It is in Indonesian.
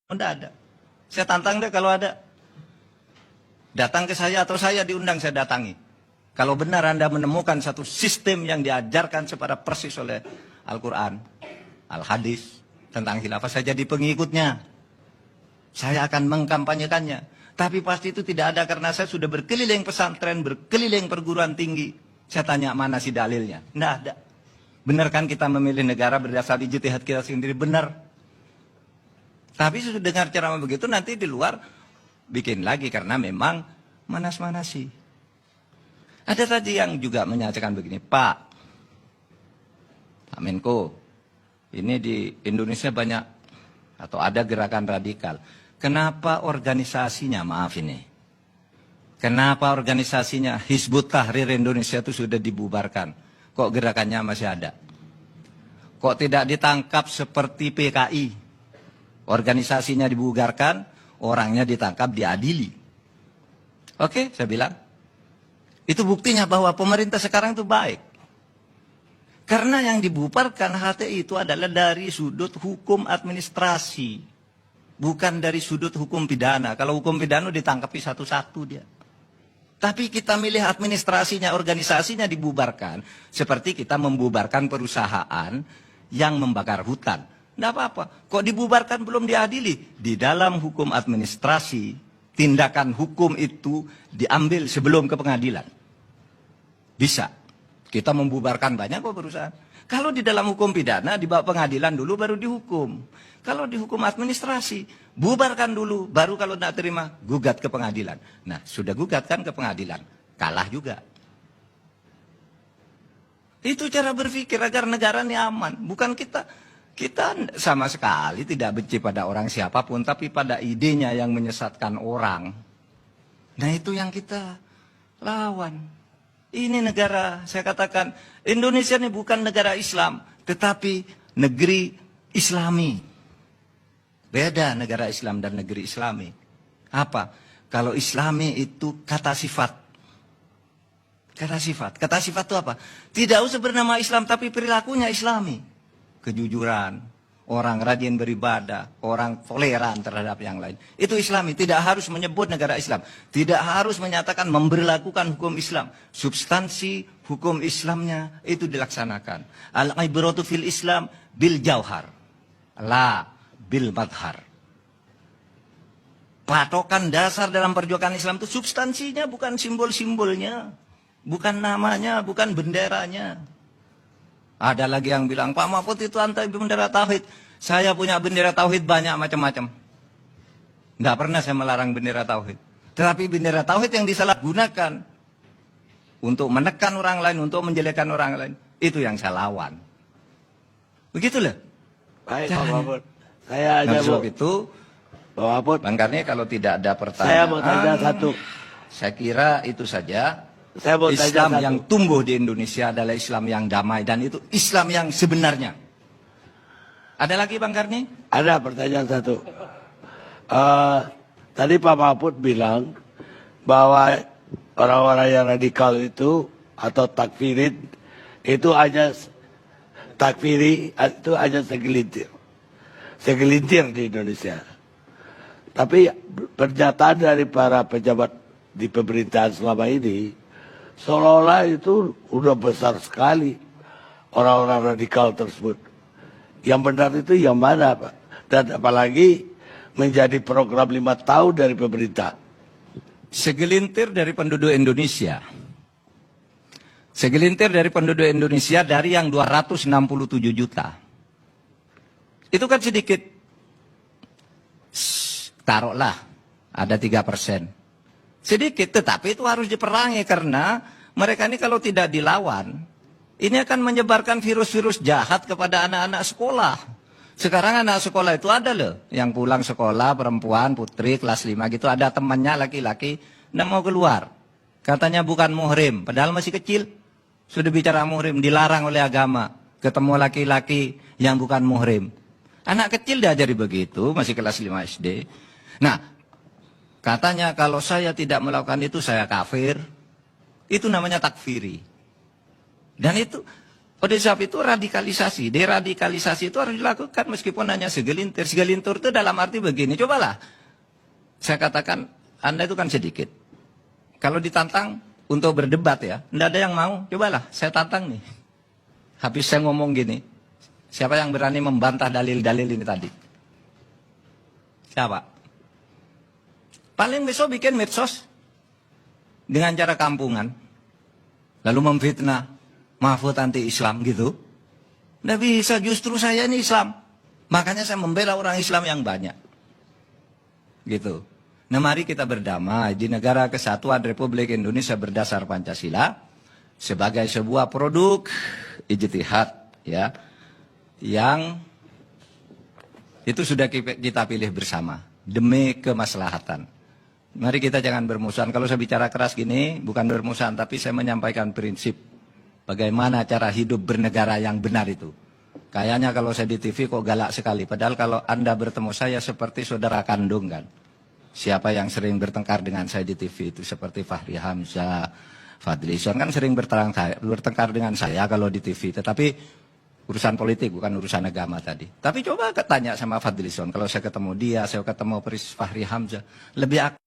Tidak ada. Saya tantang deh kalau ada. Datang ke saya atau saya diundang, saya datangi. Kalau benar Anda menemukan satu sistem yang diajarkan secara persis oleh Al-Quran, Al-Hadis, tentang khilafah, saya jadi pengikutnya. Saya akan mengkampanyekannya. Tapi pasti itu tidak ada karena saya sudah berkeliling pesantren, berkeliling perguruan tinggi. Saya tanya mana sih dalilnya? Tidak ada. Benar kan kita memilih negara berdasar ijtihad kita sendiri? Benar. Tapi sudah dengar ceramah begitu nanti di luar bikin lagi karena memang manas-manasi. Ada tadi yang juga menyatakan begini, Pak Menko, ini di Indonesia banyak atau ada gerakan radikal. Kenapa organisasinya, maaf ini, kenapa organisasinya Hizbut Tahrir Indonesia itu sudah dibubarkan? Kok gerakannya masih ada? Kok tidak ditangkap seperti PKI? Organisasinya dibubarkan, orangnya ditangkap, diadili. Oke, saya bilang. Itu buktinya bahwa pemerintah sekarang itu baik. Karena yang dibubarkan HTI itu adalah dari sudut hukum administrasi. Bukan dari sudut hukum pidana. Kalau hukum pidana ditangkapi satu-satu dia. Tapi kita milih administrasinya, organisasinya dibubarkan. Seperti kita membubarkan perusahaan yang membakar hutan. Tidak apa-apa. Kok dibubarkan belum diadili? Di dalam hukum administrasi, tindakan hukum itu diambil sebelum ke pengadilan. Bisa. Kita membubarkan banyak kok perusahaan. Kalau di dalam hukum pidana, dibawa pengadilan dulu baru dihukum. Kalau di hukum administrasi, bubarkan dulu. Baru kalau tidak terima, gugat ke pengadilan. Nah, sudah gugat kan ke pengadilan. Kalah juga. Itu cara berpikir agar negara ini aman. Bukan kita sama sekali tidak benci pada orang siapapun, tapi pada idenya yang menyesatkan orang. Nah itu yang kita lawan. Ini negara, saya katakan, Indonesia ini bukan negara Islam, tetapi negeri Islami. Beda negara Islam dan negeri Islami. Apa? Kalau Islami itu kata sifat. Kata sifat. Kata sifat itu apa? Tidak usah bernama Islam, tapi perilakunya Islami. Kejujuran. Orang rajin beribadah, orang toleran terhadap yang lain. Itu Islami, tidak harus menyebut negara Islam. Tidak harus menyatakan memberlakukan hukum Islam. Substansi hukum Islamnya itu dilaksanakan. Al-ibratu fil Islam bil jauhar. La bil madhar. Patokan dasar dalam perjuangan Islam itu substansinya, bukan simbol-simbolnya. Bukan namanya, bukan benderanya. Ada lagi yang bilang, Pak Mahfud itu anti bendera tauhid. Saya punya bendera tauhid banyak macam-macam. Tidak pernah saya melarang bendera tauhid. Tetapi bendera tauhid yang disalahgunakan untuk menekan orang lain, untuk menjelekkan orang lain, itu yang saya lawan. Begitulah. Baik, Pak Mahfud. Saya aja sebab itu, Pak Mahfud, Bang Karni, kalau tidak ada pertanyaan, saya mau tanya satu. Saya kira itu saja. Saya mau Islam tanya yang tumbuh di Indonesia adalah Islam yang damai. Dan itu Islam yang sebenarnya. Ada lagi Bang Karni? Ada pertanyaan satu. Tadi Pak Mahfud bilang bahwa orang-orang yang radikal itu atau takfirin itu hanya takfiri itu hanya segelintir. Segelintir di Indonesia. Tapi pernyataan dari para pejabat di pemerintahan selama ini seolah-olah itu udah besar sekali orang-orang radikal tersebut. Yang benar itu yang mana, Pak? Dan apalagi menjadi program 5 tahun dari pemerintah. Segelintir dari penduduk Indonesia. Segelintir dari penduduk Indonesia dari yang 267 juta. Itu kan sedikit. Taruhlah ada 3%. Sedikit, tetapi itu harus diperangi karena mereka ini kalau tidak dilawan, ini akan menyebarkan virus-virus jahat kepada anak-anak sekolah. Sekarang anak sekolah itu ada loh, yang pulang sekolah, perempuan, putri, kelas 5 gitu, ada temannya laki-laki, tidak mau keluar. Katanya bukan muhrim, padahal masih kecil. Sudah bicara muhrim, dilarang oleh agama. Ketemu laki-laki yang bukan muhrim. Anak kecil diajari begitu, masih kelas 5 SD. Nah, katanya kalau saya tidak melakukan itu saya kafir. Itu namanya takfiri. Dan itu Oleh sebab itu radikalisasi, deradikalisasi itu harus dilakukan meskipun hanya segelintir. Segelintir itu dalam arti begini, cobalah. Saya katakan, Anda itu kan sedikit. Kalau ditantang untuk berdebat ya, tidak ada yang mau, cobalah, saya tantang nih. Habis saya ngomong gini, siapa yang berani membantah dalil-dalil ini tadi? Siapa? Paling besok bikin medsos dengan cara kampungan, lalu memfitnah Mahfud anti-Islam gitu. Nggak bisa, justru saya ini Islam. Makanya saya membela orang Islam yang banyak. Gitu. Nah mari kita berdamai di negara kesatuan Republik Indonesia berdasar Pancasila sebagai sebuah produk ijtihad ya yang itu sudah kita pilih bersama demi kemaslahatan. Mari kita jangan bermusuhan. Kalau saya bicara keras gini bukan bermusuhan tapi saya menyampaikan prinsip bagaimana cara hidup bernegara yang benar itu. Kayaknya kalau saya di TV kok galak sekali. Padahal kalau Anda bertemu saya seperti saudara kandung kan. Siapa yang sering bertengkar dengan saya di TV itu seperti Fahri Hamzah, Fadlizon kan sering bertengkar dengan saya kalau di TV. Tetapi urusan politik bukan urusan agama tadi. Tapi coba tanya sama Fadlizon. Kalau saya ketemu dia, saya ketemu Fahri Hamzah. Lebih akrab